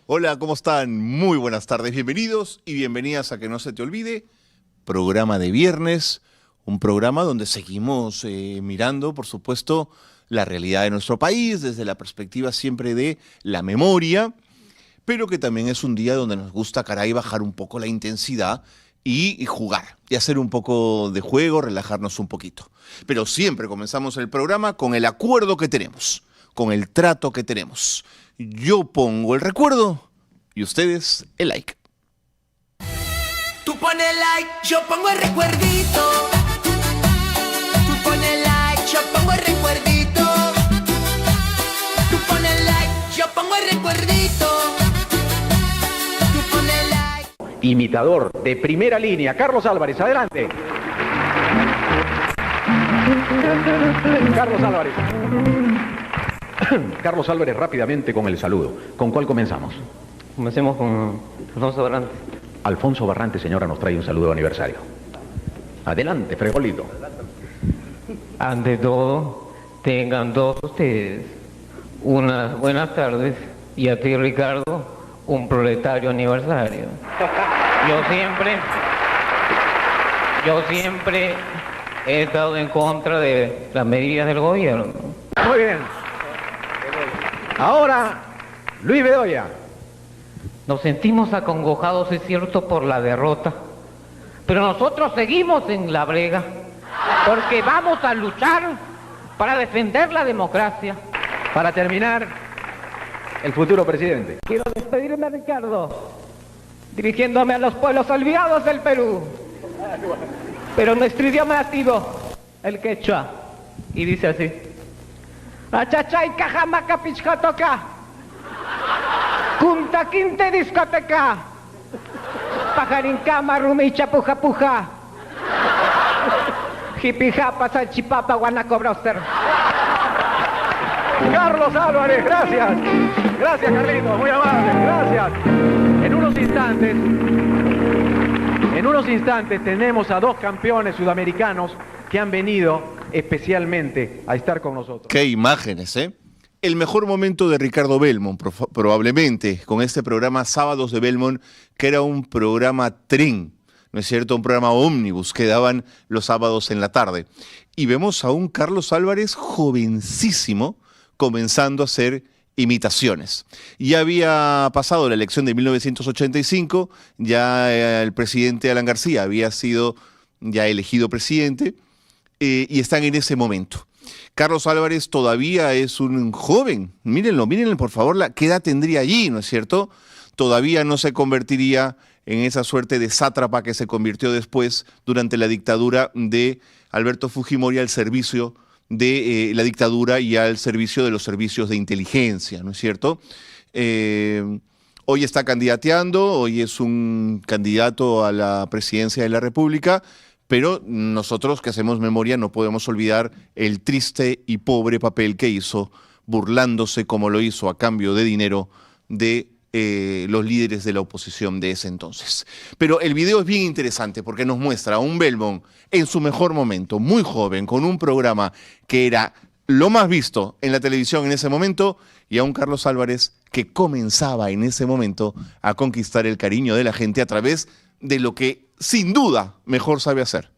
Hola, ¿cómo están? Muy buenas tardes, bienvenidos y bienvenidas a Que No Se Te Olvide, programa de viernes, un programa donde seguimos mirando, por supuesto, la realidad de nuestro país desde la perspectiva siempre de la memoria, pero que también es un día donde nos gusta, caray, bajar un poco la intensidad y jugar, y hacer un poco de juego, relajarnos un poquito. Pero siempre comenzamos el programa con el acuerdo que tenemos, con el trato que tenemos. Yo pongo el recuerdo y ustedes el like. Tú pones like, yo pongo el recuerdito. Tú pones like, yo pongo el recuerdito. Tú pones like, yo pongo el recuerdito. Tú pones like. Imitador de primera línea, Carlos Álvarez, adelante. Carlos Álvarez. Carlos Álvarez, rápidamente con el saludo. ¿Con cuál comenzamos? Comencemos con Alfonso Barrante. Alfonso Barrante, señora, nos trae un saludo de aniversario. Adelante, fregolito. Ante todo, tengan todos ustedes unas buenas tardes y a ti, Ricardo, un proletario aniversario. Yo siempre he estado en contra de las medidas del gobierno. Muy bien. Ahora, Luis Bedoya. Nos sentimos acongojados, es cierto, por la derrota, pero nosotros seguimos en la brega, porque vamos a luchar para defender la democracia. Para terminar, el futuro presidente. Quiero despedirme, Ricardo, dirigiéndome a los pueblos olvidados del Perú. Pero nuestro idioma nativo, el quechua, y dice así: Achachay cajamaca pichcotoca, Kunta quinte discoteca, Pajarincama rumicha puja puja, Jipijapa salchipapa guanacobroster. Carlos Álvarez, gracias. Gracias, Carlitos, muy amable, gracias. En unos instantes tenemos a dos campeones sudamericanos que han venido especialmente a estar con nosotros. Qué imágenes, ¿eh? El mejor momento de Ricardo Belmont, probablemente, con este programa Sábados de Belmont, que era un programa tren, ¿no es cierto? Un programa ómnibus que daban los sábados en la tarde. Y vemos a un Carlos Álvarez jovencísimo comenzando a hacer imitaciones. Ya había pasado la elección de 1985, ya el presidente Alan García había sido ya elegido presidente, y están en ese momento. Carlos Álvarez todavía es un joven, mírenlo por favor, ¿qué edad tendría allí, no es cierto? Todavía no se convertiría en esa suerte de sátrapa que se convirtió después durante la dictadura de Alberto Fujimori al servicio de la dictadura y al servicio de los servicios de inteligencia, ¿no es cierto? Hoy está candidateando, hoy es un candidato a la presidencia de la República, pero nosotros que hacemos memoria no podemos olvidar el triste y pobre papel que hizo, burlándose como lo hizo a cambio de dinero de los líderes de la oposición de ese entonces. Pero el video es bien interesante porque nos muestra a un Belmont en su mejor momento, muy joven, con un programa que era lo más visto en la televisión en ese momento, y a un Carlos Álvarez que comenzaba en ese momento a conquistar el cariño de la gente a través de lo que sin duda mejor sabe hacer,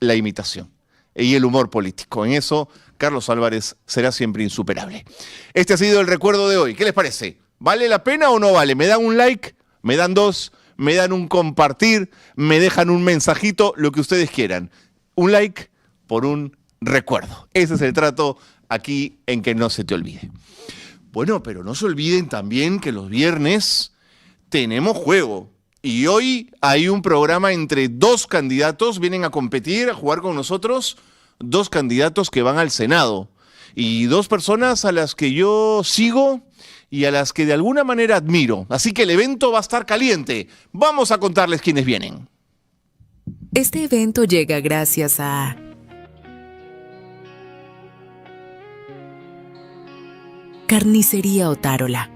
la imitación y el humor político. En eso Carlos Álvarez será siempre insuperable. Este ha sido el recuerdo de hoy. ¿Qué les parece? ¿Vale la pena o no vale? ¿Me dan un like? ¿Me dan dos? ¿Me dan un compartir? ¿Me dejan un mensajito? Lo que ustedes quieran. Un like por un recuerdo. Ese es el trato aquí en Que No Se Te Olvide. Bueno, pero no se olviden también que los viernes tenemos juego. Y hoy hay un programa entre dos candidatos, vienen a competir, a jugar con nosotros, dos candidatos que van al Senado. Y dos personas a las que yo sigo y a las que de alguna manera admiro. Así que el evento va a estar caliente. Vamos a contarles quiénes vienen. Este evento llega gracias a Carnicería Otárola.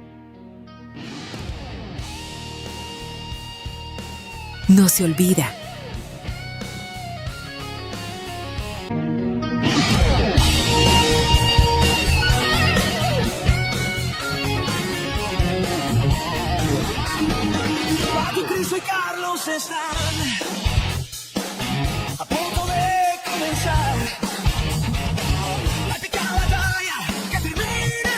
No se olvida. Soy Carlos, están a punto de comenzar la épica batalla que termina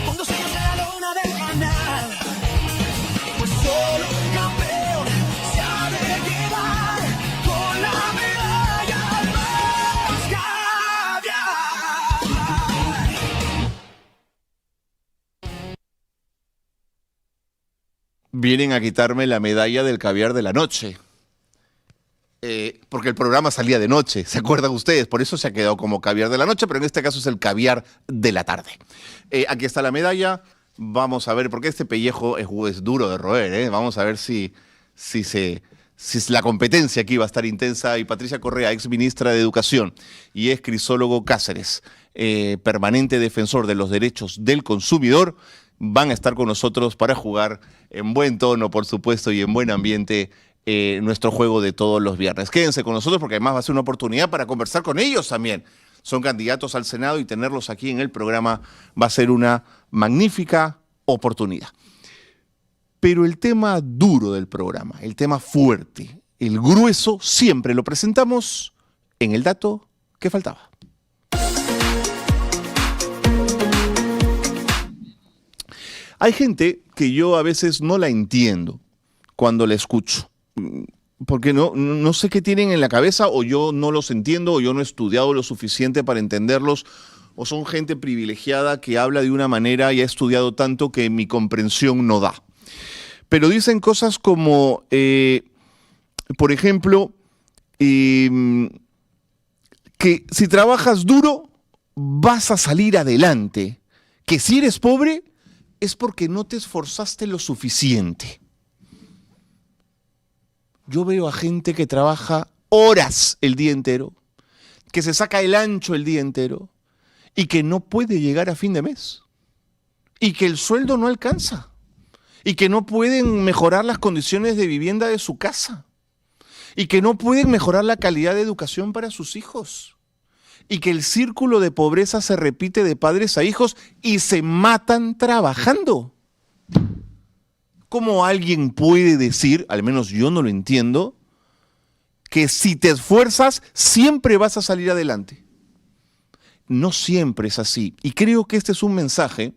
con 2 años en la lona del canal. Pues solo un campeón se ha de quedar con la medalla más caviar. Vienen a quitarme la medalla del caviar de la noche. Porque el programa salía de noche, ¿se acuerdan ustedes? Por eso se ha quedado como caviar de la noche, pero en este caso es el caviar de la tarde. Aquí está la medalla. Vamos a ver, porque este pellejo es duro de roer, ¿eh? Vamos a ver si la competencia aquí va a estar intensa. Y Patricia Correa, ex ministra de Educación y ex crisólogo Cáceres, permanente defensor de los derechos del consumidor, van a estar con nosotros para jugar en buen tono, por supuesto, y en buen ambiente nuestro juego de todos los viernes. Quédense con nosotros porque además va a ser una oportunidad para conversar con ellos también. Son candidatos al Senado y tenerlos aquí en el programa va a ser una magnífica oportunidad. Pero el tema duro del programa, el tema fuerte, el grueso, siempre lo presentamos en el dato que faltaba. Hay gente que yo a veces no la entiendo cuando la escucho, porque no sé qué tienen en la cabeza, o yo no los entiendo, o yo no he estudiado lo suficiente para entenderlos, o son gente privilegiada que habla de una manera y ha estudiado tanto que mi comprensión no da. Pero dicen cosas como, por ejemplo, que si trabajas duro vas a salir adelante, que si eres pobre es porque no te esforzaste lo suficiente. Yo veo a gente que trabaja horas el día entero, que se saca el ancho el día entero y que no puede llegar a fin de mes, y que el sueldo no alcanza, y que no pueden mejorar las condiciones de vivienda de su casa, y que no pueden mejorar la calidad de educación para sus hijos, y que el círculo de pobreza se repite de padres a hijos y se matan trabajando. ¿Cómo alguien puede decir, al menos yo no lo entiendo, que si te esfuerzas siempre vas a salir adelante? No siempre es así. Y creo que este es un mensaje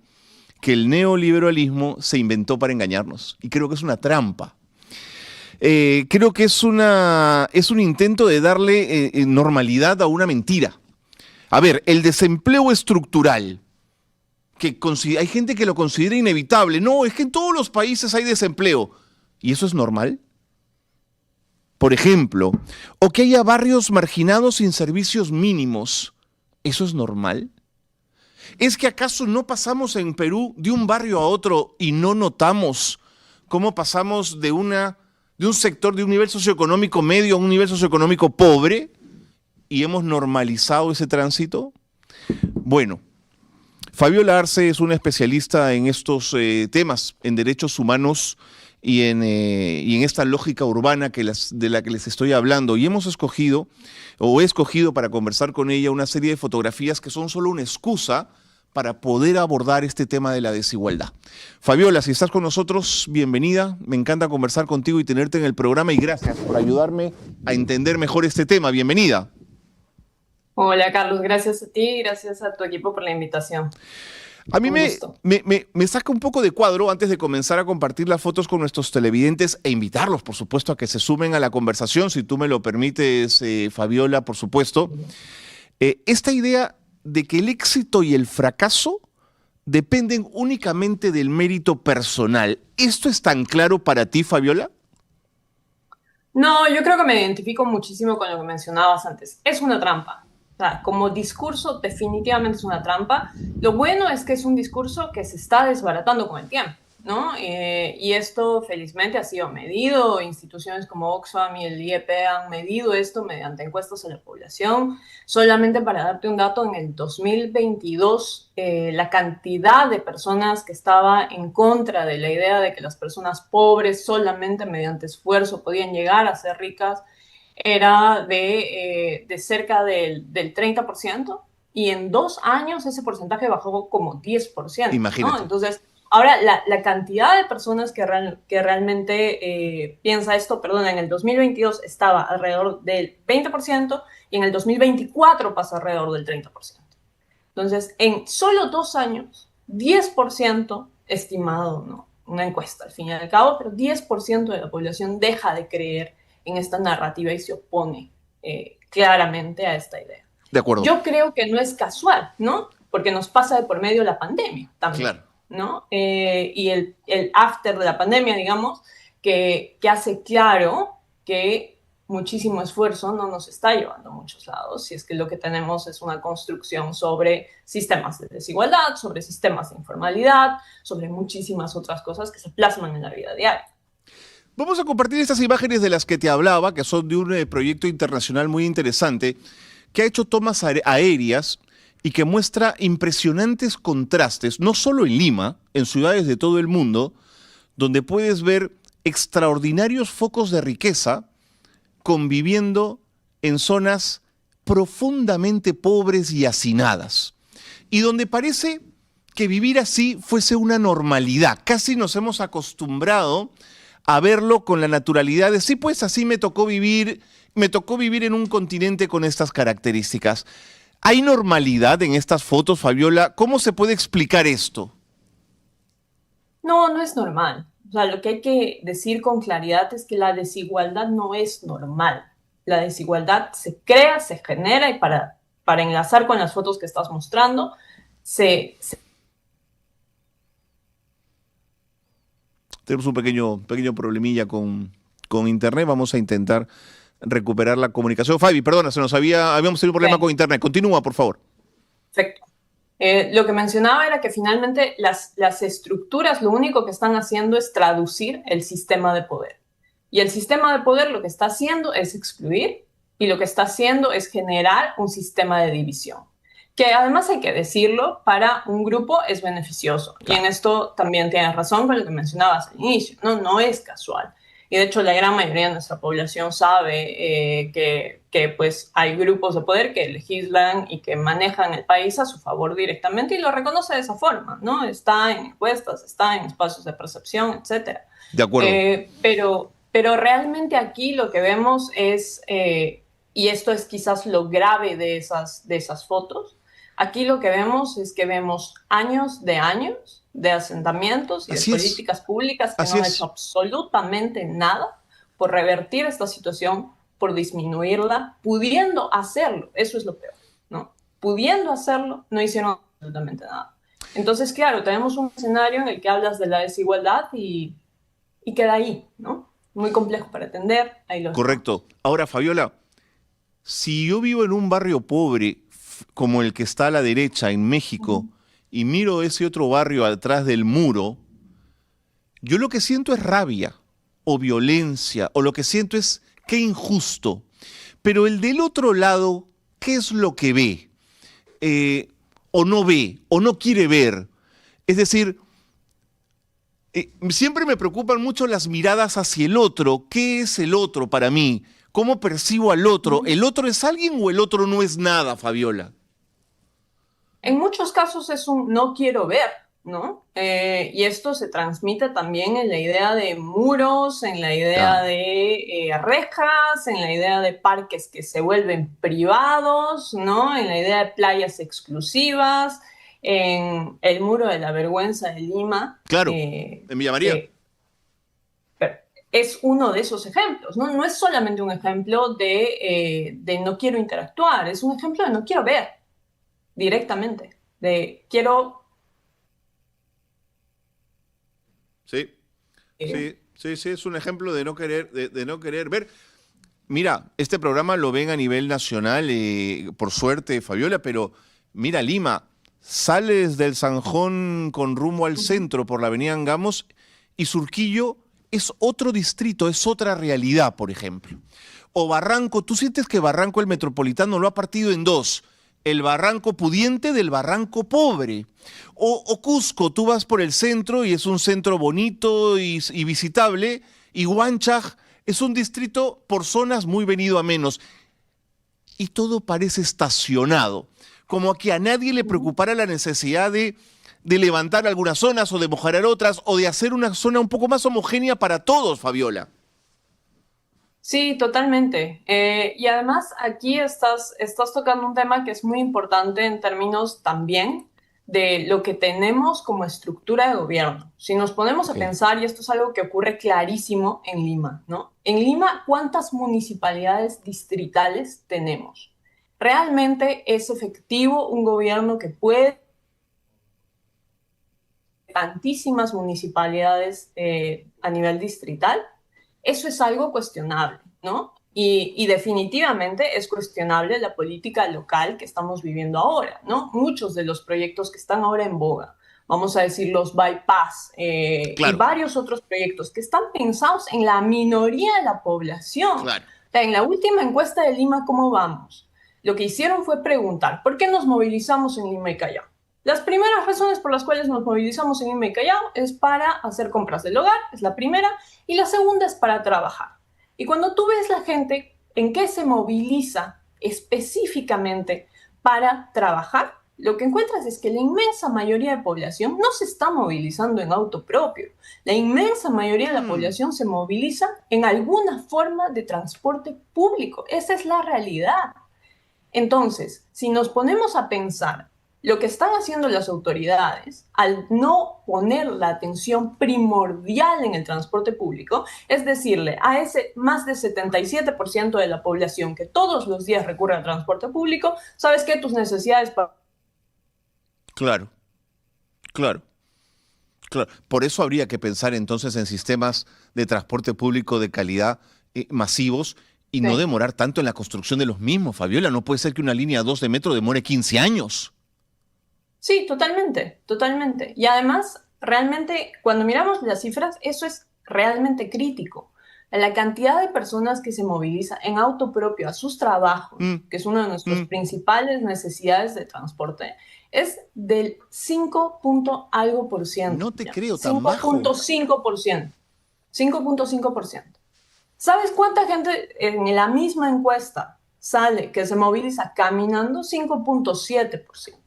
que el neoliberalismo se inventó para engañarnos. Y creo que es una trampa. Creo que es un intento de darle normalidad a una mentira. A ver, el desempleo estructural, que hay gente que lo considera inevitable. No, es que en todos los países hay desempleo. ¿Y eso es normal? Por ejemplo, o que haya barrios marginados sin servicios mínimos. ¿Eso es normal? ¿Es que acaso no pasamos en Perú de un barrio a otro y no notamos cómo pasamos de un sector, de un nivel socioeconómico medio a un nivel socioeconómico pobre? ¿Y hemos normalizado ese tránsito? Bueno, Fabiola Arce es una especialista en estos temas, en derechos humanos y en esta lógica urbana de la que les estoy hablando. Y he escogido para conversar con ella una serie de fotografías que son solo una excusa para poder abordar este tema de la desigualdad. Fabiola, si estás con nosotros, bienvenida. Me encanta conversar contigo y tenerte en el programa, y gracias por ayudarme a entender mejor este tema. Bienvenida. Hola Carlos, gracias a ti y gracias a tu equipo por la invitación. A mí me saca un poco de cuadro antes de comenzar a compartir las fotos con nuestros televidentes e invitarlos, por supuesto, a que se sumen a la conversación, si tú me lo permites, Fabiola, por supuesto. Esta idea de que el éxito y el fracaso dependen únicamente del mérito personal. ¿Esto es tan claro para ti, Fabiola? No, yo creo que me identifico muchísimo con lo que mencionabas antes. Es una trampa. O sea, como discurso definitivamente es una trampa. Lo bueno es que es un discurso que se está desbaratando con el tiempo, ¿no? Y esto felizmente ha sido medido. Instituciones como Oxfam y el IEP han medido esto mediante encuestas a la población. Solamente para darte un dato, en el 2022 la cantidad de personas que estaba en contra de la idea de que las personas pobres solamente mediante esfuerzo podían llegar a ser ricas era de cerca del 30%, y en 2 años ese porcentaje bajó como 10%. Imagínate. ¿no? Entonces, Ahora, la cantidad de personas que realmente piensa esto, perdón, en el 2022 estaba alrededor del 20% y en el 2024 pasa alrededor del 30%. Entonces, en solo 2 años, 10% estimado, ¿no? Una encuesta al fin y al cabo, pero 10% de la población deja de creer en esta narrativa y se opone claramente a esta idea. De acuerdo. Yo creo que no es casual, ¿no? Porque nos pasa de por medio la pandemia también, Claro. ¿no? Y el after de la pandemia, digamos, que hace claro que muchísimo esfuerzo no nos está llevando a muchos lados, si es que lo que tenemos es una construcción sobre sistemas de desigualdad, sobre sistemas de informalidad, sobre muchísimas otras cosas que se plasman en la vida diaria. Vamos a compartir estas imágenes de las que te hablaba, que son de un proyecto internacional muy interesante, que ha hecho tomas aéreas y que muestra impresionantes contrastes, no solo en Lima, en ciudades de todo el mundo, donde puedes ver extraordinarios focos de riqueza conviviendo en zonas profundamente pobres y hacinadas, y donde parece que vivir así fuese una normalidad. Casi nos hemos acostumbrado a verlo con la naturalidad de sí, pues así me tocó vivir en un continente con estas características. ¿Hay normalidad en estas fotos, Fabiola? ¿Cómo se puede explicar esto? No, no es normal. O sea, lo que hay que decir con claridad es que la desigualdad no es normal. La desigualdad se crea, se genera y para enlazar con las fotos que estás mostrando, Tenemos un pequeño problemilla con internet. Vamos a intentar recuperar la comunicación. Fabi, perdona, habíamos tenido un problema con internet. Continúa, por favor. Perfecto. Lo que mencionaba era que finalmente las estructuras lo único que están haciendo es traducir el sistema de poder. Y el sistema de poder lo que está haciendo es excluir y lo que está haciendo es generar un sistema de división. Que además hay que decirlo, para un grupo es beneficioso. Y en esto también tienes razón con lo que mencionabas al inicio, ¿no? No es casual. Y de hecho la gran mayoría de nuestra población sabe que pues hay grupos de poder que legislan y que manejan el país a su favor directamente y lo reconoce de esa forma, ¿no? Está en encuestas, está en espacios de percepción, etc. De acuerdo. Pero realmente aquí lo que vemos es, y esto es quizás lo grave de esas fotos, aquí lo que vemos es que vemos años de asentamientos y de políticas públicas que no han hecho absolutamente nada por revertir esta situación, por disminuirla, pudiendo hacerlo. Eso es lo peor, ¿no? Pudiendo hacerlo, no hicieron absolutamente nada. Entonces, claro, tenemos un escenario en el que hablas de la desigualdad y queda ahí, ¿no? Muy complejo para entender. Correcto. Ahora, Fabiola, si yo vivo en un barrio pobre como el que está a la derecha en México y miro ese otro barrio atrás del muro, yo lo que siento es rabia o violencia, o lo que siento es qué injusto. Pero el del otro lado, ¿qué es lo que ve? O no quiere ver. Es decir, siempre me preocupan mucho las miradas hacia el otro. ¿Qué es el otro para mí? ¿Cómo percibo al otro? ¿El otro es alguien o el otro no es nada, Fabiola? En muchos casos es un no quiero ver, ¿no? Y esto se transmite también en la idea de muros, en la idea de rejas, en la idea de parques que se vuelven privados, ¿no? En la idea de playas exclusivas, en el muro de la vergüenza de Lima. Claro, en Villa María. Es uno de esos ejemplos, ¿no? No es solamente un ejemplo de no quiero interactuar, es un ejemplo de no quiero ver directamente, de quiero... Sí, es un ejemplo de no querer, de no querer ver. Mira, este programa lo ven a nivel nacional, por suerte, Fabiola, pero mira, Lima, sales del Zanjón con rumbo al centro por la avenida Angamos y Surquillo es otro distrito, es otra realidad, por ejemplo. O Barranco, tú sientes que Barranco, el metropolitano, lo ha partido en dos. El barranco pudiente del barranco pobre. O Cusco, tú vas por el centro y es un centro bonito y visitable. Y Huanchaj es un distrito por zonas muy venido a menos. Y todo parece estacionado. Como a que a nadie le preocupara la necesidad de de levantar algunas zonas o de mejorar otras o de hacer una zona un poco más homogénea para todos, Fabiola. Sí, totalmente. Y además aquí estás tocando un tema que es muy importante en términos también de lo que tenemos como estructura de gobierno. Si nos ponemos a pensar, y esto es algo que ocurre clarísimo en Lima, ¿no? En Lima, ¿cuántas municipalidades distritales tenemos? ¿Realmente es efectivo un gobierno que puede tantísimas municipalidades a nivel distrital? Eso es algo cuestionable, ¿no? Y definitivamente es cuestionable la política local que estamos viviendo ahora, ¿no? Muchos de los proyectos que están ahora en boga, vamos a decir los bypass Claro. y varios otros proyectos que están pensados en la minoría de la población. Claro. O sea, en la última encuesta de Lima, ¿cómo vamos? Lo que hicieron fue preguntar, ¿por qué nos movilizamos en Lima y Callao? Las primeras razones por las cuales nos movilizamos en Lima y Callao es para hacer compras del hogar, es la primera, y la segunda es para trabajar. Y cuando tú ves la gente en qué se moviliza específicamente para trabajar, lo que encuentras es que la inmensa mayoría de población no se está movilizando en auto propio. La inmensa mayoría de la población se moviliza en alguna forma de transporte público. Esa es la realidad. Entonces, si nos ponemos a pensar lo que están haciendo las autoridades al no poner la atención primordial en el transporte público, es decirle a ese más del 77% de la población que todos los días recurre al transporte público, ¿sabes qué? Tus necesidades para... Claro, claro, claro. Por eso habría que pensar entonces en sistemas de transporte público de calidad masivos y no demorar tanto en la construcción de los mismos, Fabiola. No puede ser que una línea 2 de metro demore 15 años. Sí, totalmente, totalmente. Y además, realmente, cuando miramos las cifras, eso es realmente crítico. La cantidad de personas que se movilizan en auto propio a sus trabajos, que es una de nuestras principales necesidades de transporte, es del 5 algo por ciento. No te creo tan bajo. 5.5%. 5.5%. ¿Sabes cuánta gente en la misma encuesta sale que se moviliza caminando? 5.7%.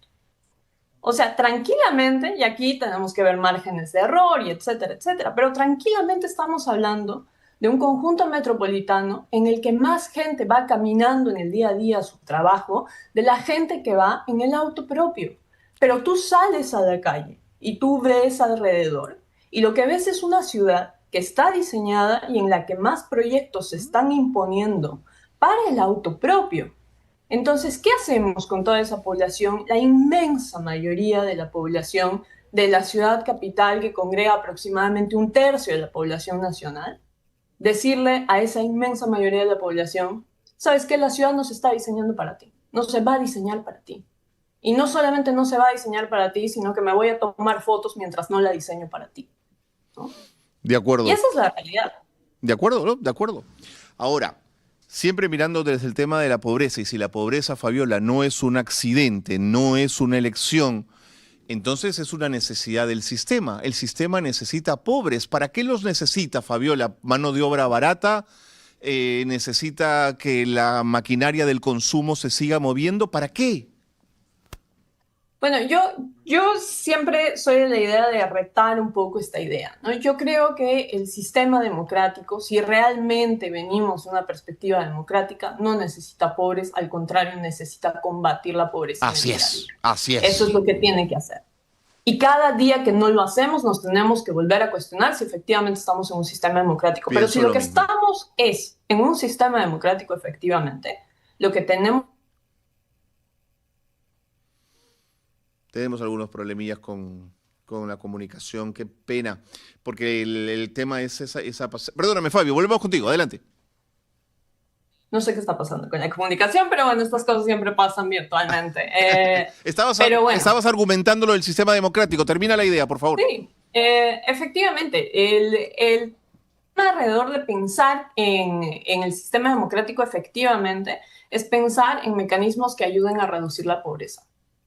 O sea, tranquilamente, y aquí tenemos que ver márgenes de error y etcétera, etcétera, pero tranquilamente estamos hablando de un conjunto metropolitano en el que más gente va caminando en el día a día a su trabajo de la gente que va en el auto propio. Pero tú sales a la calle y tú ves alrededor y lo que ves es una ciudad que está diseñada y en la que más proyectos se están imponiendo para el auto propio. Entonces, ¿qué hacemos con toda esa población? La inmensa mayoría de la población de la ciudad capital, que congrega aproximadamente 1/3 de la población nacional, decirle a esa inmensa mayoría de la población, ¿sabes qué? La ciudad no se está diseñando para ti, no se va a diseñar para ti. Y no solamente no se va a diseñar para ti, sino que me voy a tomar fotos mientras no la diseño para ti, ¿no? De acuerdo. Y esa es la realidad. De acuerdo, ¿no? De acuerdo. Ahora, siempre mirando desde el tema de la pobreza, y si la pobreza, Fabiola, no es un accidente, no es una elección, entonces es una necesidad del sistema. El sistema necesita pobres. ¿Para qué los necesita, Fabiola? ¿Mano de obra barata? ¿Necesita que la maquinaria del consumo se siga moviendo? ¿Para qué? Bueno, yo siempre soy de la idea de retar un poco esta idea, ¿no? Yo creo que el sistema democrático, si realmente venimos de una perspectiva democrática, no necesita pobres, al contrario, necesita combatir la pobreza. Así es, así es. Eso es lo que tiene que hacer. Y cada día que no lo hacemos, nos tenemos que volver a cuestionar si efectivamente estamos en un sistema democrático. Pero si lo que estamos es en un sistema democrático, efectivamente, lo que tenemos... Tenemos algunos problemillas con la comunicación, qué pena, porque el tema es esa... Perdóname, Fabio, volvemos contigo, adelante. No sé qué está pasando con la comunicación, pero bueno, estas cosas siempre pasan virtualmente. Estabas argumentando lo del sistema democrático, termina la idea, por favor. Sí, efectivamente, el tema alrededor de pensar en el sistema democrático efectivamente es pensar en mecanismos que ayuden a reducir la pobreza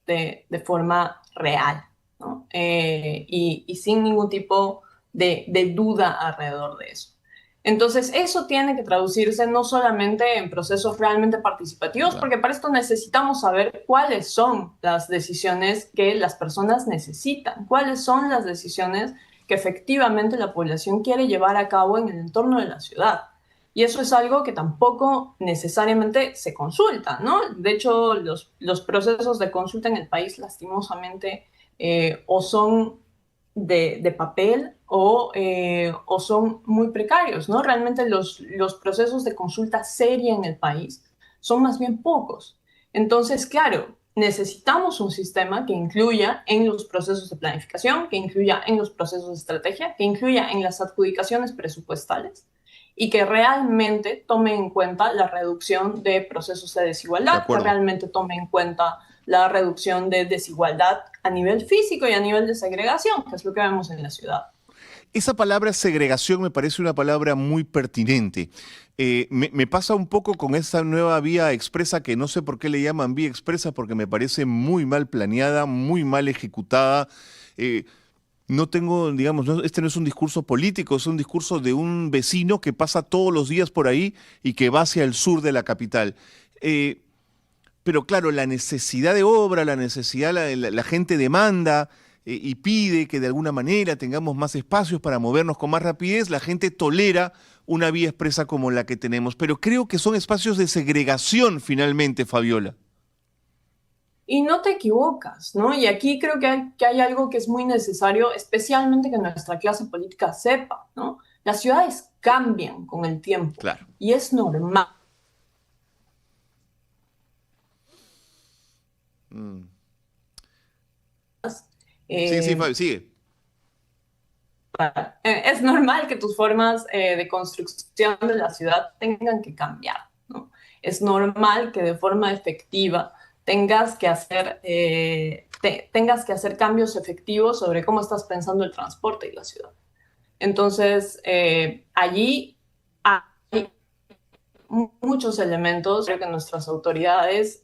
de forma real, ¿no? Y sin ningún tipo de duda alrededor de eso. Entonces, eso tiene que traducirse no solamente en procesos realmente participativos, porque para esto necesitamos saber cuáles son las decisiones que las personas necesitan, cuáles son las decisiones que efectivamente la población quiere llevar a cabo en el entorno de la ciudad. Y eso es algo que tampoco necesariamente se consulta, ¿no? De hecho, los procesos de consulta en el país, lastimosamente, o son de papel o son muy precarios, ¿no? Realmente los procesos de consulta seria en el país son más bien pocos. Entonces, claro, necesitamos un sistema que incluya en los procesos de planificación, que incluya en los procesos de estrategia, que incluya en las adjudicaciones presupuestales y que realmente tome en cuenta la reducción de procesos de desigualdad, que realmente tome en cuenta la reducción de desigualdad a nivel físico y a nivel de segregación, que es lo que vemos en la ciudad. Esa palabra segregación me parece una palabra muy pertinente. Me pasa un poco con esa nueva vía expresa, que no sé por qué le llaman vía expresa, porque me parece muy mal planeada, muy mal ejecutada. No tengo, digamos, este no es un discurso político, es un discurso de un vecino que pasa todos los días por ahí y que va hacia el sur de la capital. Pero claro, la necesidad de obra, la necesidad, la gente demanda y pide que de alguna manera tengamos más espacios para movernos con más rapidez. La gente tolera una vía expresa como la que tenemos, pero creo que son espacios de segregación finalmente, Fabiola. Y no te equivocas, ¿no? Y aquí creo que hay algo que es muy necesario, especialmente que nuestra clase política sepa, ¿no? Las ciudades cambian con el tiempo. Claro. Y es normal. Sí, Fabio, sigue. Es normal que tus formas de construcción de la ciudad tengan que cambiar, ¿no? Es normal que de forma efectiva tengas que hacer cambios efectivos sobre cómo estás pensando el transporte y la ciudad. Entonces, allí hay muchos elementos que nuestras autoridades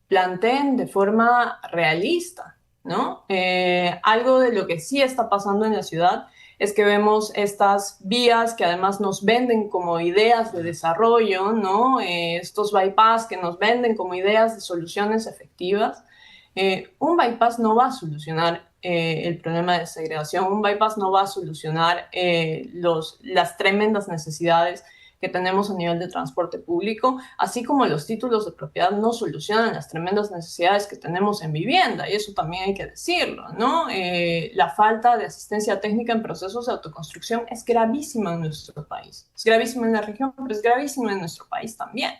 planteen de forma realista, ¿no? Algo de lo que sí está pasando en la ciudad es que vemos estas vías que además nos venden como ideas de desarrollo, ¿no? Estos bypass que nos venden como ideas de soluciones efectivas. Un bypass no va a solucionar el problema de segregación, un bypass no va a solucionar las tremendas necesidades que tenemos a nivel de transporte público, así como los títulos de propiedad no solucionan las tremendas necesidades que tenemos en vivienda, y eso también hay que decirlo, ¿no? La falta de asistencia técnica en procesos de autoconstrucción es gravísima en nuestro país, es gravísima en la región, pero es gravísima en nuestro país también.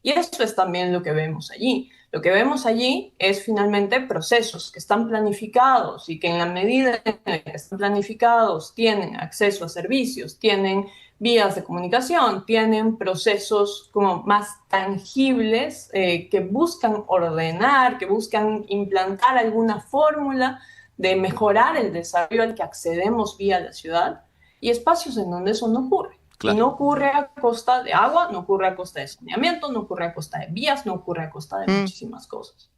Y eso es también lo que vemos allí. Lo que vemos allí es finalmente procesos que están planificados y que en la medida en que están planificados tienen acceso a servicios, tienen vías de comunicación, tienen procesos como más tangibles que buscan ordenar, que buscan implantar alguna fórmula de mejorar el desarrollo al que accedemos vía la ciudad, y espacios en donde eso no ocurre. Claro. Y no ocurre a costa de agua, no ocurre a costa de saneamiento, no ocurre a costa de vías, no ocurre a costa de muchísimas cosas.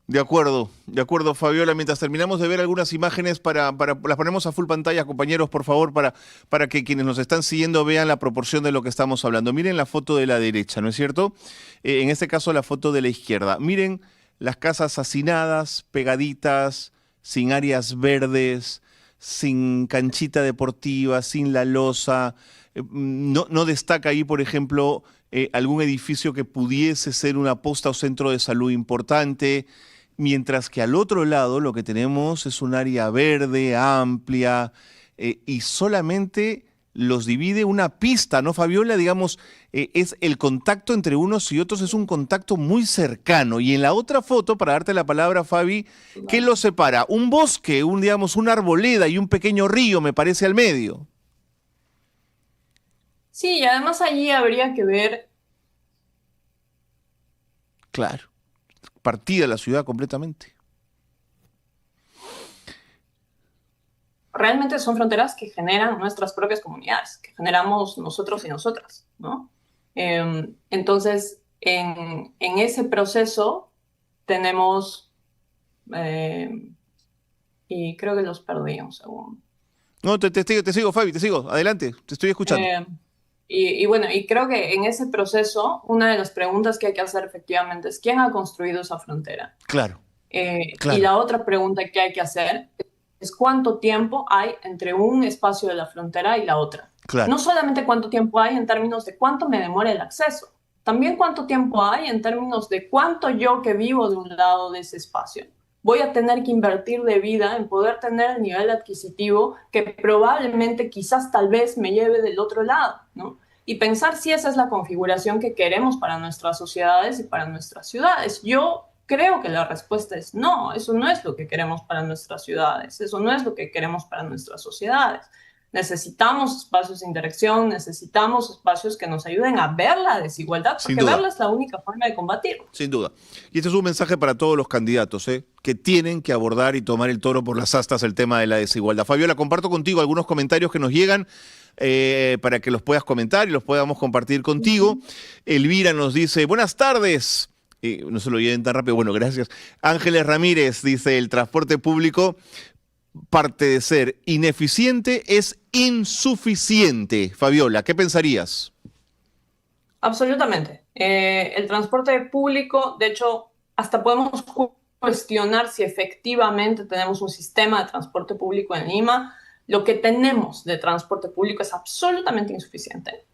De acuerdo, Fabiola. Mientras terminamos de ver algunas imágenes, las ponemos a full pantalla, compañeros, por favor, para que quienes nos están siguiendo vean la proporción de lo que estamos hablando. Miren la foto de la derecha, ¿no es cierto? En este caso, la foto de la izquierda. Miren las casas hacinadas, pegaditas, sin áreas verdes, sin canchita deportiva, sin la losa. No destaca ahí, por ejemplo, algún edificio que pudiese ser una posta o centro de salud importante. Mientras que al otro lado lo que tenemos es un área verde, amplia, y solamente los divide una pista, ¿no, Fabiola? Digamos, es el contacto entre unos y otros, es un contacto muy cercano. Y en la otra foto, para darte la palabra, Fabi, ¿qué los separa? Un bosque, una arboleda y un pequeño río, me parece, al medio. Sí, y además allí habría que ver... Claro. Partida la ciudad completamente. Realmente son fronteras que generan nuestras propias comunidades, que generamos nosotros y nosotras, ¿no? Entonces, en ese proceso tenemos... y creo que los perdí un segundo. No, te sigo, Fabi, te sigo. Adelante, te estoy escuchando. Bueno, y creo que en ese proceso, una de las preguntas que hay que hacer efectivamente es ¿quién ha construido esa frontera? Claro, Y claro, la otra pregunta que hay que hacer es cuánto tiempo hay entre un espacio de la frontera y la otra. claro. No solamente cuánto tiempo hay en términos de cuánto me demora el acceso, también cuánto tiempo hay en términos de cuánto yo que vivo de un lado de ese espacio voy a tener que invertir de vida en poder tener el nivel adquisitivo que probablemente, quizás, tal vez me lleve del otro lado, ¿no? Y pensar si esa es la configuración que queremos para nuestras sociedades y para nuestras ciudades. Yo creo que la respuesta es no, eso no es lo que queremos para nuestras ciudades, eso no es lo que queremos para nuestras sociedades. Necesitamos espacios de interacción, necesitamos espacios que nos ayuden a ver la desigualdad, porque verla es la única forma de combatirlo. Sin duda. Y este es un mensaje para todos los candidatos, que tienen que abordar y tomar el toro por las astas el tema de la desigualdad. Fabiola, comparto contigo algunos comentarios que nos llegan para que los puedas comentar y los podamos compartir contigo. Elvira nos dice, buenas tardes. No se lo lleven tan rápido. Bueno, gracias. Ángeles Ramírez dice, el transporte público, parte de ser ineficiente, es insuficiente. Fabiola, ¿qué pensarías? Absolutamente. El transporte público, de hecho, hasta podemos cuestionar si efectivamente tenemos un sistema de transporte público en Lima. Lo que tenemos de transporte público es absolutamente insuficiente.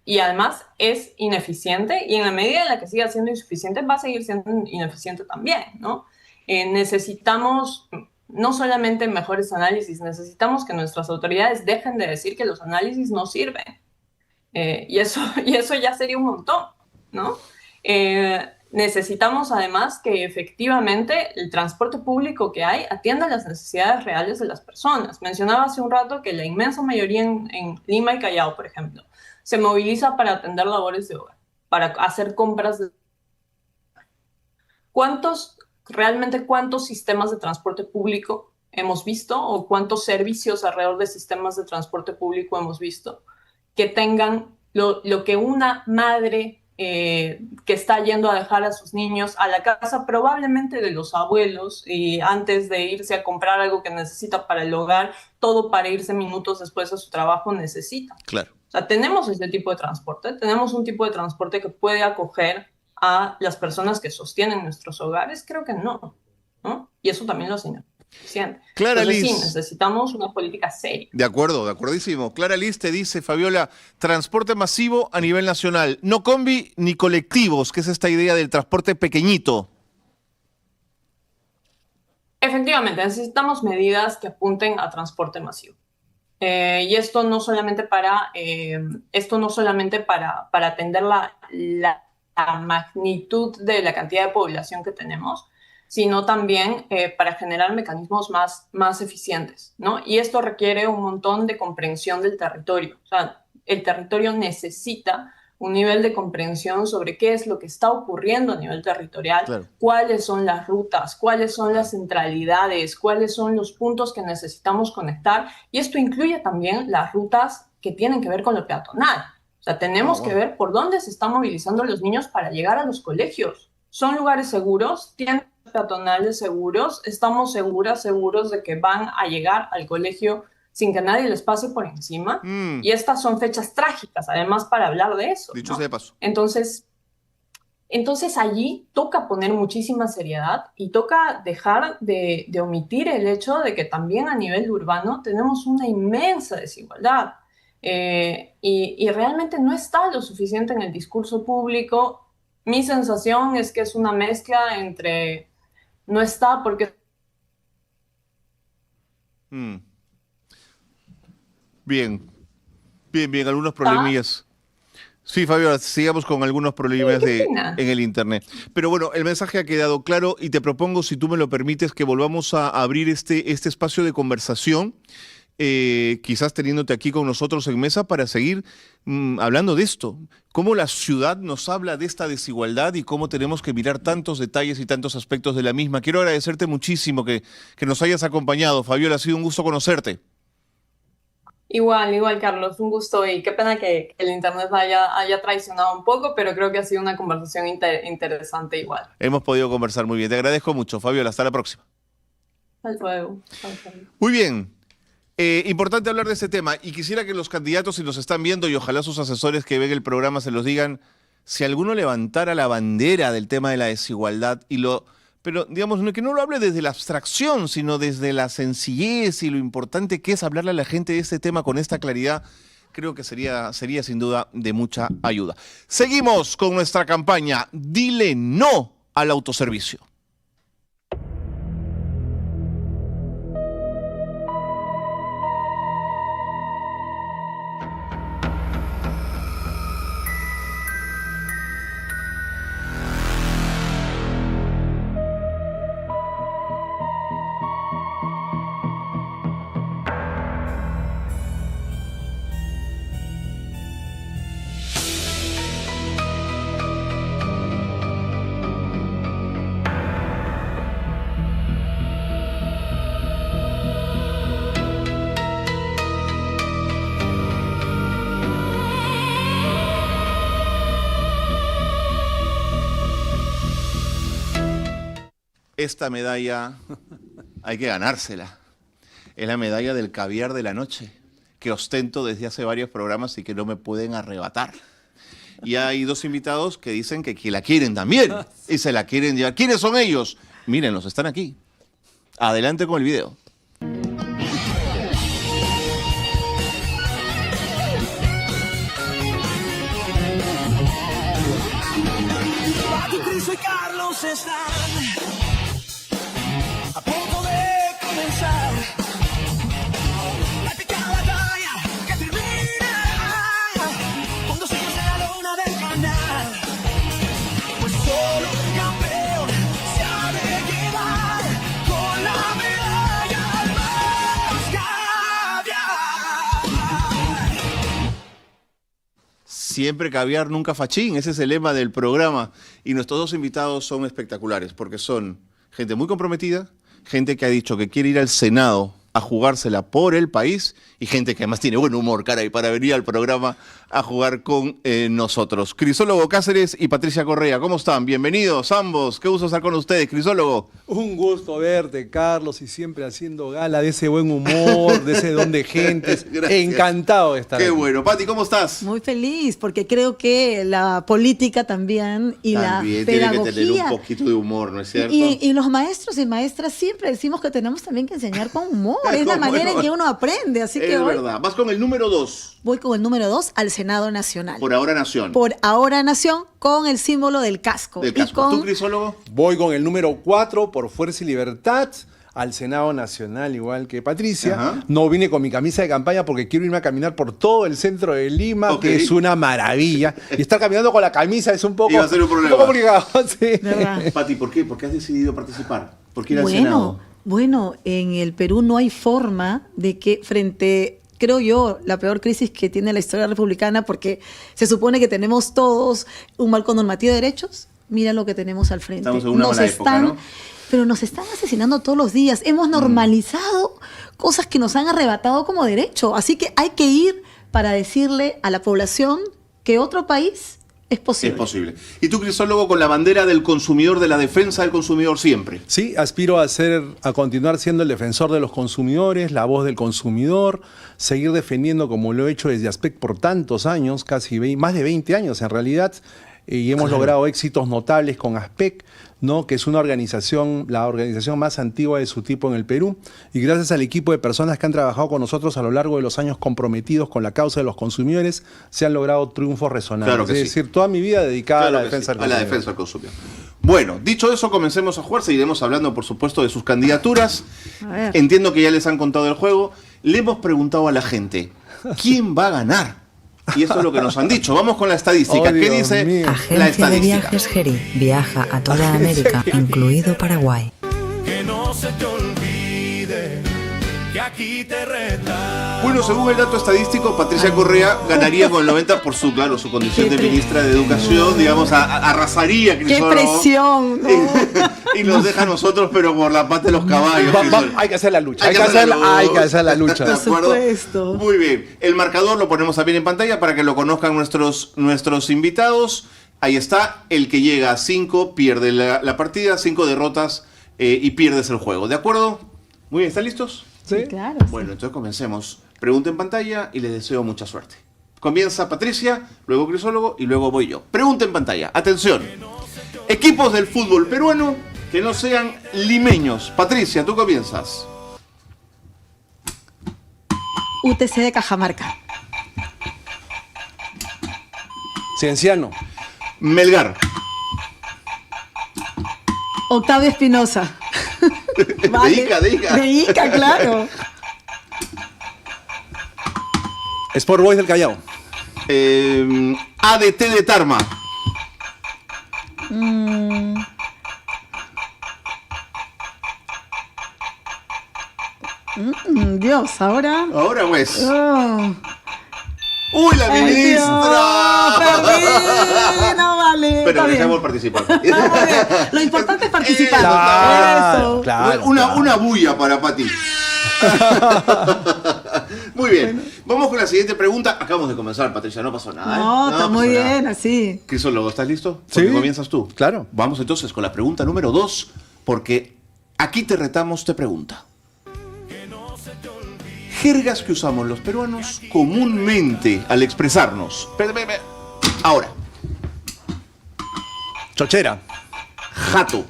Y además es ineficiente, y en la medida en la que siga siendo insuficiente, va a seguir siendo ineficiente también, ¿no? Necesitamos no solamente mejores análisis, necesitamos que nuestras autoridades dejen de decir que los análisis no sirven. Y eso ya sería un montón, ¿no? Necesitamos además que efectivamente el transporte público que hay atienda las necesidades reales de las personas. Mencionaba hace un rato que la inmensa mayoría en Lima y Callao, por ejemplo, se moviliza para atender labores de hogar, para hacer compras de... ¿Cuántos sistemas de transporte público hemos visto o cuántos servicios alrededor de sistemas de transporte público hemos visto que tengan lo que una madre que está yendo a dejar a sus niños a la casa, probablemente de los abuelos, y antes de irse a comprar algo que necesita para el hogar, todo para irse minutos después a su trabajo necesita? Claro. O sea, tenemos este tipo de transporte, tenemos un tipo de transporte que puede acoger a las personas que sostienen nuestros hogares. Creo que no, ¿no? Y eso también lo señala. Clara Entonces, Liz. sí, necesitamos una política seria. De acuerdo, de acuerdísimo. Clara Liz te dice, Fabiola, transporte masivo a nivel nacional, no combi ni colectivos, que es esta idea del transporte pequeñito. Efectivamente, necesitamos medidas que apunten a transporte masivo. Y esto no solamente para atender la magnitud de la cantidad de población que tenemos, sino también para generar mecanismos más eficientes, ¿no? Y esto requiere un montón de comprensión del territorio. O sea, el territorio necesita un nivel de comprensión sobre qué es lo que está ocurriendo a nivel territorial, claro, cuáles son las rutas, cuáles son las centralidades, cuáles son los puntos que necesitamos conectar. Y esto incluye también las rutas que tienen que ver con lo peatonal. O sea, tenemos que ver por dónde se están movilizando los niños para llegar a los colegios. ¿Son lugares seguros? ¿Tienen peatonales seguros? ¿Estamos seguros de que van a llegar al colegio sin que nadie les pase por encima? Y estas son fechas trágicas, además, para hablar de eso, dicho ¿no? sea de paso. Entonces allí toca poner muchísima seriedad y toca dejar de omitir el hecho de que también a nivel urbano tenemos una inmensa desigualdad. Y realmente no está lo suficiente en el discurso público. Mi sensación es que es una mezcla entre no está porque... Bien, algunos problemillas. Sí, Fabiola, sigamos con algunos problemas en el internet. Pero bueno, el mensaje ha quedado claro y te propongo, si tú me lo permites, que volvamos a abrir este espacio de conversación, quizás teniéndote aquí con nosotros en mesa para seguir hablando de esto. Cómo la ciudad nos habla de esta desigualdad y cómo tenemos que mirar tantos detalles y tantos aspectos de la misma. Quiero agradecerte muchísimo que nos hayas acompañado. Fabiola, ha sido un gusto conocerte. Igual, Carlos, un gusto, y qué pena que el internet haya traicionado un poco, pero creo que ha sido una conversación interesante igual. Hemos podido conversar muy bien. Te agradezco mucho, Fabiola. Hasta la próxima. Hasta luego. Muy bien. Importante hablar de este tema y quisiera que los candidatos, si nos están viendo y ojalá sus asesores que ven el programa se los digan, si alguno levantara la bandera del tema de la desigualdad pero digamos que no lo hable desde la abstracción, sino desde la sencillez y lo importante que es hablarle a la gente de este tema con esta claridad, creo que sería sin duda de mucha ayuda. Seguimos con nuestra campaña Dile No al Autoservicio. Esta medalla hay que ganársela. Es la medalla del caviar de la noche, que ostento desde hace varios programas y que no me pueden arrebatar. Y hay dos invitados que dicen que la quieren también y se la quieren llevar. ¿Quiénes son ellos? Mírenlos, están aquí. Adelante con el video. Pati, Cris y Carlos están a punto de comenzar la épica batalla que termina cuando se cruce la luna del canal. Pues solo el campeón se ha de llevar con la medalla al más caviar. Siempre caviar, nunca fachín. Ese es el lema del programa. Y nuestros dos invitados son espectaculares porque son gente muy comprometida, gente que ha dicho que quiere ir al Senado a jugársela por el país y gente que además tiene buen humor, caray, para venir al programa a jugar con nosotros. Crisólogo Cáceres y Patricia Correa, ¿cómo están? Bienvenidos ambos. Qué gusto estar con ustedes, Crisólogo. Un gusto verte, Carlos, y siempre haciendo gala de ese buen humor, de ese don de gentes. Encantado de estar Qué aquí. bueno. Pati, ¿cómo estás? Muy feliz, porque creo que la política también y También la tiene pedagogía. que tener un poquito de humor, ¿no es cierto? Y los maestros y maestras siempre decimos que tenemos también que enseñar con humor. Es la manera en que uno aprende. Así que es hoy verdad. Vas con el número 2. voy con el número 2 al Senado Nacional. Por ahora Nación. Por ahora Nación, con el símbolo del casco. Del Y casco. con- ¿Tú, Crisólogo? Voy con el número 4 por Fuerza y Libertad al Senado Nacional, igual que Patricia. Ajá. No vine con mi camisa de campaña porque quiero irme a caminar por todo el centro de Lima, Ok. que es una maravilla. Y estar caminando con la camisa es un poco, Iba a ser un problema. poco complicado. Sí. ¿Verdad? Pati, ¿por qué? ¿Por qué has decidido participar? ¿Por qué ir al Senado? Bueno, en el Perú no hay forma de que frente, creo yo, la peor crisis que tiene la historia republicana, porque se supone que tenemos todos un marco normativo de derechos. Mira lo que tenemos al frente. Estamos en una mala época, ¿no? Pero nos están asesinando todos los días. Hemos normalizado cosas que nos han arrebatado como derecho. Así que hay que ir para decirle a la población que otro país es posible. Es posible. Y tú, Crisólogo, con la bandera del consumidor, de la defensa del consumidor siempre. Sí, aspiro a continuar siendo el defensor de los consumidores, la voz del consumidor, seguir defendiendo como lo he hecho desde ASPEC por tantos años, más de 20 años en realidad, y hemos logrado éxitos notables con ASPEC, ¿no? Que es una organización, la organización más antigua de su tipo en el Perú, y gracias al equipo de personas que han trabajado con nosotros a lo largo de los años comprometidos con la causa de los consumidores, se han logrado triunfos resonantes. Claro que es sí. decir, toda mi vida dedicada Claro a la que defensa sí, del a la consumidor. defensa del consumidor. Bueno, dicho eso, comencemos a jugar. Seguiremos hablando, por supuesto, de sus candidaturas. A ver. Entiendo que ya les han contado el juego. Le hemos preguntado a la gente, ¿quién va a ganar? Y esto es lo que nos han dicho. Vamos con la estadística. Oh, ¿Qué Dios dice mío. la Agencia de estadística? Viajes Geri viaja a toda América, incluido Paraguay. Que no se te olvide que aquí te reta. Bueno, según el dato estadístico, Patricia Correa ganaría con el 90% por su condición de ministra de Educación, digamos, arrasaría, ¡Qué Crisólogo. presión! ¿no? Y nos deja a nosotros, pero por la pata de los caballos. Crisólogo. Hay que hacer la lucha. Hay Hay que que hacer la hacer la lucha. ¿De acuerdo? supuesto. Muy bien. El marcador lo ponemos también en pantalla para que lo conozcan nuestros invitados. Ahí está. El que llega a 5 pierde la partida, 5 derrotas y pierdes el juego. ¿De acuerdo? Muy bien. ¿Están listos? Sí, claro. Bueno, entonces comencemos. Pregunta en pantalla y les deseo mucha suerte. Comienza Patricia, luego Crisólogo y luego voy yo. Pregunta en pantalla. Atención. Equipos del fútbol peruano que no sean limeños. Patricia, tú comienzas. UTC de Cajamarca. Cienciano. Melgar. Octavio Espinosa. De Ica. De Ica, claro. Sport Boys del Callao. ADT de Tarma. Dios, ahora. Ahora pues. Oh. ¡Uy, la Ay, ministra! Dios, perdí, no vale. Pero está bien. dejemos participar. Está bien. Lo importante es participar. Claro, Eso. claro. Una bulla para Pati. Muy bien. Vamos con la siguiente pregunta. Acabamos de comenzar, Patricia, no pasó nada. No, está muy pasó nada. bien, así. Crisólogo, ¿estás listo? Porque Sí. comienzas tú. Claro. Vamos entonces con la pregunta número 2, porque aquí te retamos, te pregunta. Jergas que usamos los peruanos comúnmente al expresarnos. Ahora, Chochera. jato.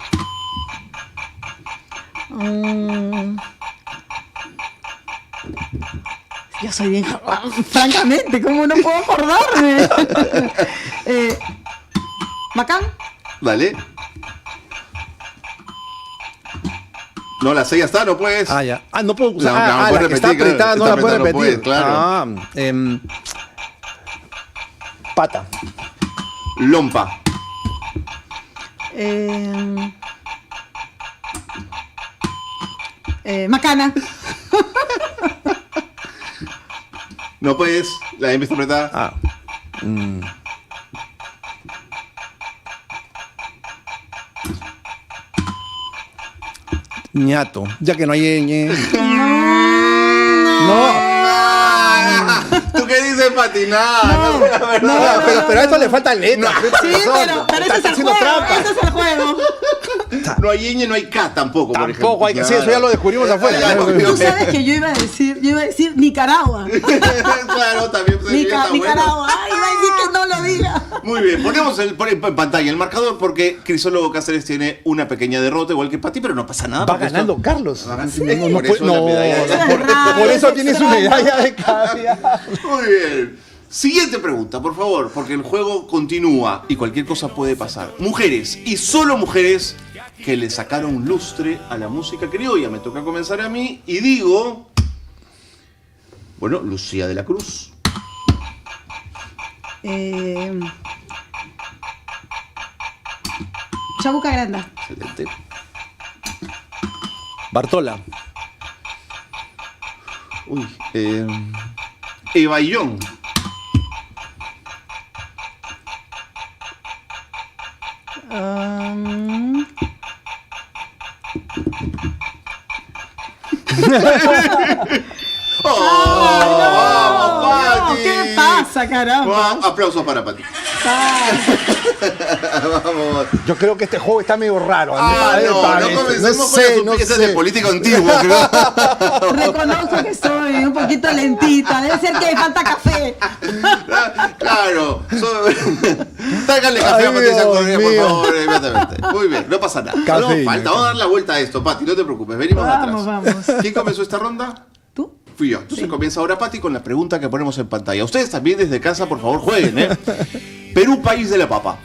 Yo soy bien. Francamente, ¿cómo no puedo acordarme? Macán. Dale. No, la 6 ya está, no puedes. Ah, ya. Ah, no puedo usar. No, no, la puedes que está repetir, claro. apretada, no Está la puedo apretada, no repetir. puedes, claro. Pata. Lompa. Macana. No puedes. La M está apretada. Ah. Ñato. Ya que no hay ñ. No. ¿Tú qué dices, patinar? No, sé la verdad. Pero a esto le falta letra. Sí, pero ese es el juego. Ese es el juego. No hay ñ, no hay K tampoco, por ejemplo. Tampoco hay que. Sí, eso ya lo descubrimos afuera. Tú sabes que yo iba a decir Nicaragua. Claro, también. Está Nicaragua. Ay, iba a decir que no lo diga. Muy bien, ponemos en pantalla el marcador porque Crisólogo Cáceres tiene una pequeña derrota, igual que Pati, pero no pasa nada. Va porque ganando esto- Carlos. Por eso la medalla de- Por eso tiene su medalla de caviar. Muy bien. Siguiente pregunta, por favor, porque el juego continúa y cualquier cosa puede pasar. Mujeres, y solo mujeres, que le sacaron lustre a la música criolla. Me toca comenzar a mí y digo... Bueno, Lucía de la Cruz. Chabuca Granda. Excelente. Bartola. Uy, Eva Illón. ¡Vamos, Pati! ¿Qué pasa, caramba? Aplausos para Pati. Vamos. Yo creo que este juego está medio raro. Ah, no comencemos con las piezas de política antigua. Reconozco que soy un poquito lentita. Debe ser que me falta café. Claro. Tráiganle café a Ay, Patricia Dios Correa, por mío. favor, inmediatamente. Muy bien, no pasa nada. Café, No falta, vamos a dar la vuelta a esto, Pati, no te preocupes, venimos de Vamos, atrás. vamos. ¿Quién comenzó esta ronda? ¿Tú? Fui yo. Entonces comienza ahora Pati con la pregunta que ponemos en pantalla. Ustedes también desde casa, por favor, jueguen, ¿eh? Perú, país de la papa.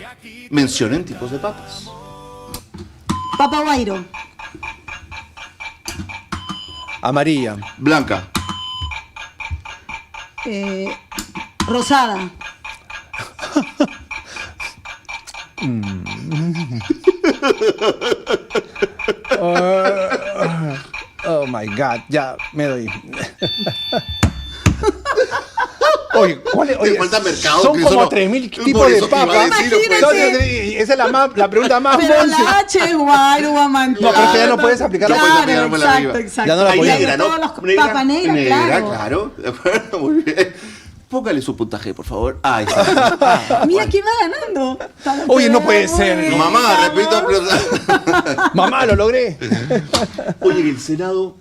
Mencionen tipos de papas. Papa Guairo. Amarilla. Blanca. Rosada. Oh my God, ya me doy. Oye, ¿cuál es? Te falta mercado, son que como solo- 3.000 por tipos de eso te iba a papas. decir, pues. Imagínate. Esa es la pregunta más Pero bonce. la H es Guairo, Guamantla. No, pero es que ya no puedes aplicar la Claro, puedes aplicar por la exacto, arriba. exacto. Ya no la Hay podía. negra, ¿no? Todos los papa negra, claro. De acuerdo, muy bien. Póngale su puntaje, por favor. Ahí está. Mira quién va ganando. Oye, no puede ser. No, mamá, repito. Mamá, lo logré. Oye, en el Senado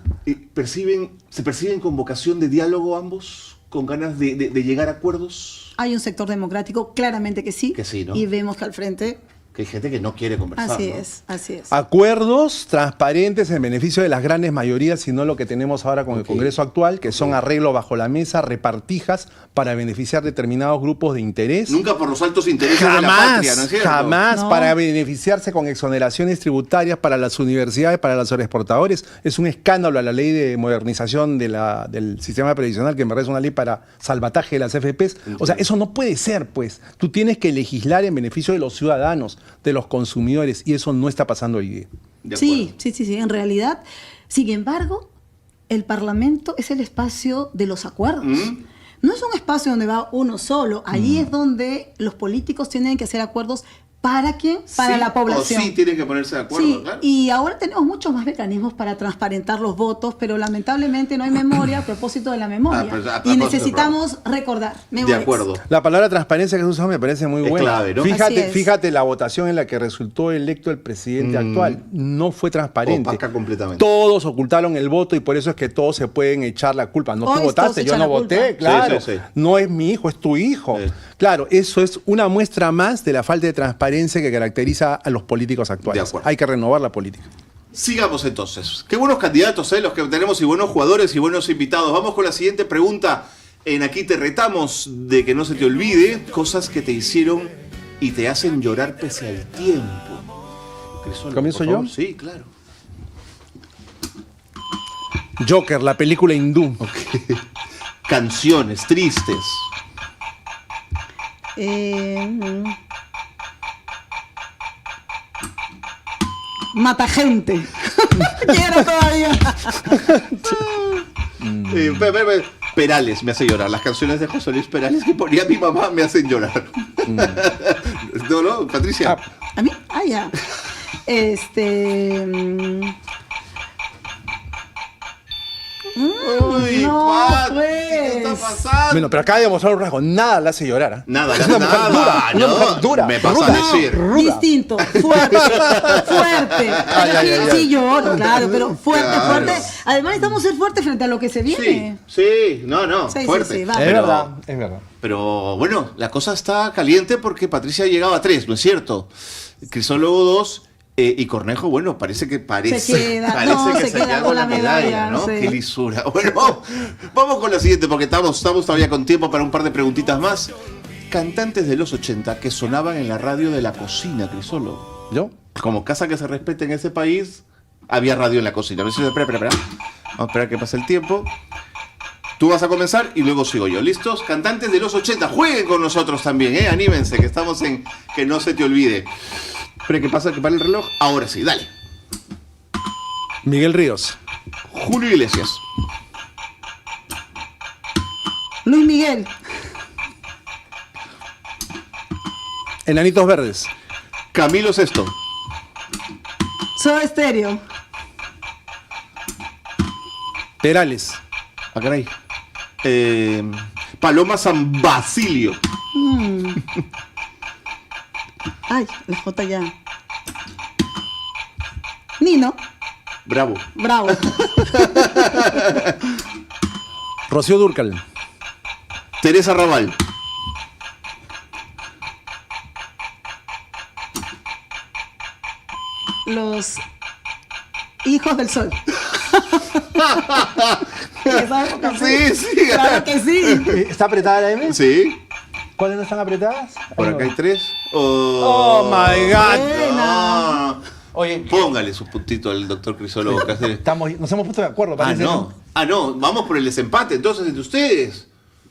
¿Se perciben con vocación de diálogo ambos? ¿Con ganas de llegar a acuerdos? Hay un sector democrático, claramente que sí. Que sí, ¿no? Y vemos que al frente. Que hay gente que no quiere conversar. Así ¿no? es, así es. Acuerdos transparentes en beneficio de las grandes mayorías y no lo que tenemos ahora con el Congreso actual, que son arreglos bajo la mesa, repartijas para beneficiar determinados grupos de interés. Nunca por los altos intereses de la patria, ¿no es cierto? Jamás No. para beneficiarse con exoneraciones tributarias para las universidades, para los exportadores. Es un escándalo a la ley de modernización del sistema previsional, que en verdad es una ley para salvataje de las FPs. O sea, eso no puede ser, pues. Tú tienes que legislar en beneficio de los ciudadanos, de los consumidores, y eso no está pasando hoy día. De Sí, acuerdo. sí, en realidad. Sin embargo, el Parlamento es el espacio de los acuerdos. No es un espacio donde va uno solo. Allí es donde los políticos tienen que hacer acuerdos. ¿Para quién? Para Sí la población. O sí tienen que ponerse de acuerdo, Sí, claro. y ahora tenemos muchos más mecanismos para transparentar los votos, pero lamentablemente no hay memoria a propósito de la memoria. Ah, pues, a y propósito, necesitamos recordar De memorias. acuerdo. La palabra transparencia que has usado me parece muy Es buena. clave, ¿no? Así Fíjate, es. fíjate la votación en la que resultó electo el presidente actual. No fue transparente. Opaca completamente. Todos ocultaron el voto y por eso es que todos se pueden echar la culpa. No Hoy tú todos votaste, yo echan no la voté, culpa. claro. Sí. No es mi hijo, es tu hijo. Sí. Claro, eso es una muestra más de la falta de transparencia que caracteriza a los políticos actuales. De acuerdo. Hay que renovar la política. Sigamos entonces. Qué buenos candidatos, los que tenemos, y buenos jugadores y buenos invitados. Vamos con la siguiente pregunta. En Aquí te retamos de que no se te olvide cosas que te hicieron y te hacen llorar pese al tiempo. Crisólogo, ¿Comienzo por yo? favor. Sí, claro. Joker, la película hindú. Canciones tristes. Mata gente. Quiero todavía. Perales me hace llorar. Las canciones de José Luis Perales que ponía mi mamá me hacen llorar. No, Patricia. ¿A mí? Ah, ya. Uy, no, Pati, pues. ¿qué está pasando? Bueno, pero acaba de demostrar un rasgo. Nada la hace llorar. ¿Ah? Nada, Es una mujer dura, una mujer dura. Me pasa ruda. a decir. Ruda. Distinto, fuerte, fuerte. Sí lloro, claro, pero fuerte, Claro. fuerte. Además necesitamos ser fuertes frente a lo que se viene. Sí, Sí, fuerte. sí, va. Es Pero- verdad, es verdad. Pero bueno, la cosa está caliente porque Patricia llegaba a 3, ¿no es cierto? Crisólogo 2 y Cornejo, bueno, parece que Se queda, parece no, que se queda queda con la medalla, ¿no? sí. Qué lisura. Bueno, vamos con la siguiente porque estamos todavía con tiempo para un par de preguntitas más. Cantantes de los 80 que sonaban en la radio de la cocina, Crisólogo. ¿Yo? Como casa que se respete en ese país, había radio en la cocina. Espera. Vamos a esperar que pase el tiempo. Tú vas a comenzar y luego sigo yo. ¿Listos? Cantantes de los 80, jueguen con nosotros también, ¿eh? Anímense, que estamos en Que no se te olvide. Espera que pare el reloj. Ahora sí, dale. Miguel Ríos. Julio Iglesias. Luis Miguel, Enanitos Verdes. Camilo Sesto. Soda Stereo, Perales. Ah, caray. Paloma San Basilio. ay, la J ya. Nino, Bravo. bravo. Rocío Dúrcal. Teresa Raval. Los hijos del sol. Esa época, Sí. Claro que sí. ¿Está apretada la M? Sí. ¿Cuáles no están apretadas? Por acá hay 3. Oh my God. No. Oye, Póngale su puntito al doctor Crisólogo Cáceres. nos hemos puesto de acuerdo, Ah, parece. no. Vamos por el desempate entonces entre ustedes.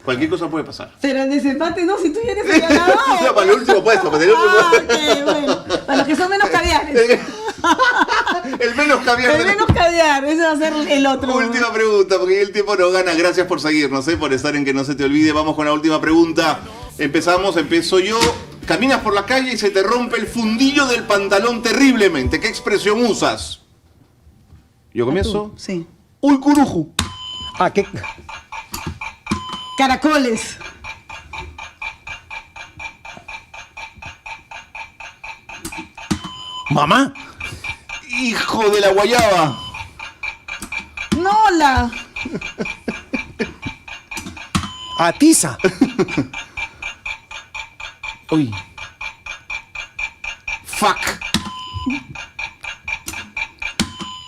Cualquier cosa puede pasar. Pero el desempate no, si tú ya eres el ganador. No, para el último puesto, para el último Ok, bueno. Para los que son menos caviares. El menos caviar El de la- menos caviar, ese va a ser el otro. Última pregunta, porque el tiempo nos gana. Gracias por seguirnos, por estar en Que no se te olvide. Vamos con la última pregunta. Empiezo yo. Caminas por la calle y se te rompe el fundillo del pantalón terriblemente. ¿Qué expresión usas? ¿Yo comienzo? Sí. Uy, curuju. Ah, ¿qué? Caracoles. Mamá. Hijo de la guayaba. No, ¡Hala! ¡Atiza! Uy. Fuck.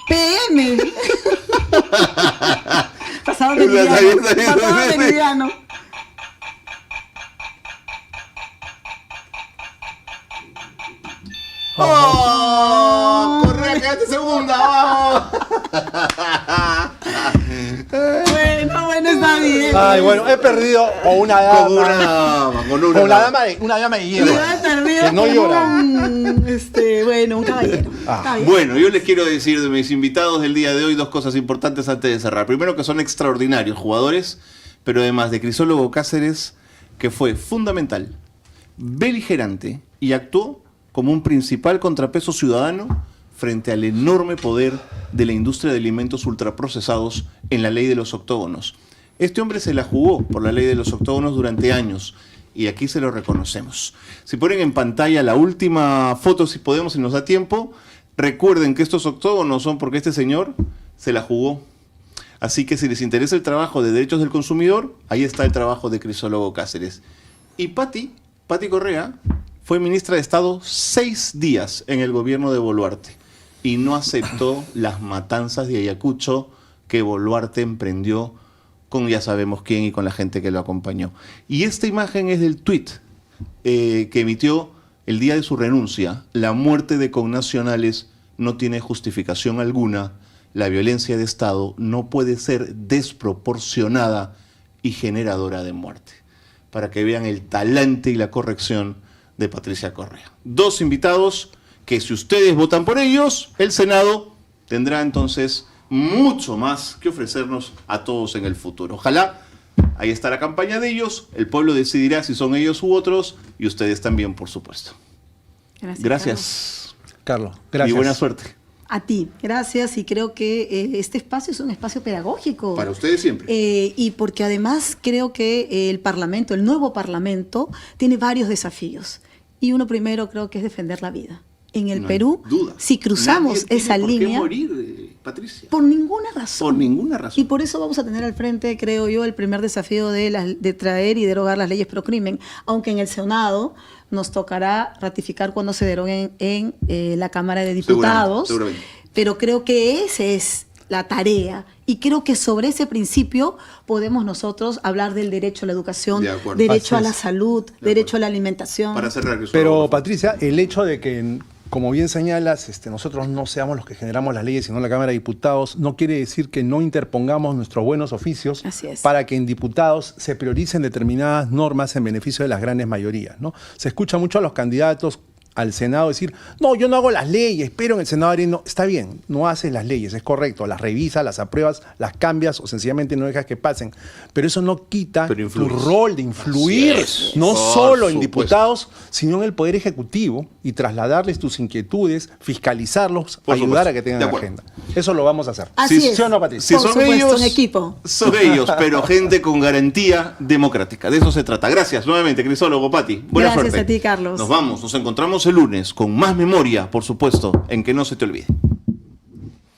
PM. Pasado de Está bien, liviano. está bien, Pasado está de bien. liviano. ¡Oh! ¡Correa, quédate segunda! ¡Vamos! Bueno, está bien. Ay, bueno, he perdido con una dama. Con una dama, con una Con la dama. dama de Y hierro. lo he perdido Que no con llora. un caballero. Está bien. Bueno, yo les quiero decir de mis invitados del día de hoy 2 cosas importantes antes de cerrar. Primero, que son extraordinarios jugadores, pero además de Crisólogo Cáceres, que fue fundamental, beligerante y actuó como un principal contrapeso ciudadano frente al enorme poder de la industria de alimentos ultraprocesados en la ley de los octógonos. Este hombre se la jugó por la ley de los octógonos durante años y aquí se lo reconocemos. Si ponen en pantalla la última foto, si podemos, si nos da tiempo, recuerden que estos octógonos son porque este señor se la jugó. Así que si les interesa el trabajo de derechos del consumidor, ahí está el trabajo de Crisólogo Cáceres. Y Patti Correa, fue ministra de Estado 6 días en el gobierno de Boluarte y no aceptó las matanzas de Ayacucho que Boluarte emprendió con ya sabemos quién y con la gente que lo acompañó. Y esta imagen es del tuit que emitió el día de su renuncia. La muerte de connacionales no tiene justificación alguna. La violencia de Estado no puede ser desproporcionada y generadora de muerte. Para que vean el talante y la corrección de Patricia Correa. 2 invitados que si ustedes votan por ellos, el Senado tendrá entonces mucho más que ofrecernos a todos en el futuro. Ojalá, ahí está la campaña de ellos, el pueblo decidirá si son ellos u otros y ustedes también, por supuesto. Gracias. Carlos, gracias. Y buena suerte. A ti, gracias. Y creo que este espacio es un espacio pedagógico. Para ustedes siempre. Y porque además creo que el Parlamento, el nuevo Parlamento, tiene varios desafíos. Y uno primero creo que es defender la vida. En el No hay Perú, duda. si cruzamos Nadie esa tiene por qué línea, morir, Patricia. por ninguna razón. Por ninguna razón. Y por eso vamos a tener al frente, creo yo, el primer desafío de traer y derogar las leyes pro crimen, aunque en el Senado nos tocará ratificar cuando se deroguen en la Cámara de Diputados. Seguramente. Pero creo que esa es la tarea. Y creo que sobre ese principio podemos nosotros hablar del derecho a la educación, De acuerdo. derecho a Así la es. salud, derecho a la alimentación. Para cerrar, Crisólogo, Pero por favor. Patricia, el hecho de que, como bien señalas, nosotros no seamos los que generamos las leyes, sino la Cámara de Diputados, no quiere decir que no interpongamos nuestros buenos oficios Así es. para que en diputados se prioricen determinadas normas en beneficio de las grandes mayorías, ¿no? Se escucha mucho a los candidatos al Senado decir, no, yo no hago las leyes, pero en el Senado no. Está bien, no haces las leyes, es correcto, las revisas, las apruebas, las cambias o sencillamente no dejas que pasen. Pero eso no quita Pero tu influyes. rol de influir, Así es. no Por solo en supuesto. diputados, sino en el Poder Ejecutivo y trasladarles tus inquietudes, fiscalizarlos, Por ayudar supuesto. a que tengan De la acuerdo. agenda. Eso lo vamos a hacer. Así Sí, es. ¿sí o no, Patricia? Si Por son supuesto, ellos, en equipo. son ellos, pero gente con garantía democrática. De eso se trata. Gracias nuevamente, Crisólogo, Patti. Buena Gracias suerte. a ti, Carlos. Nos vamos, nos encontramos el lunes con más memoria, por supuesto, en que no se te olvide.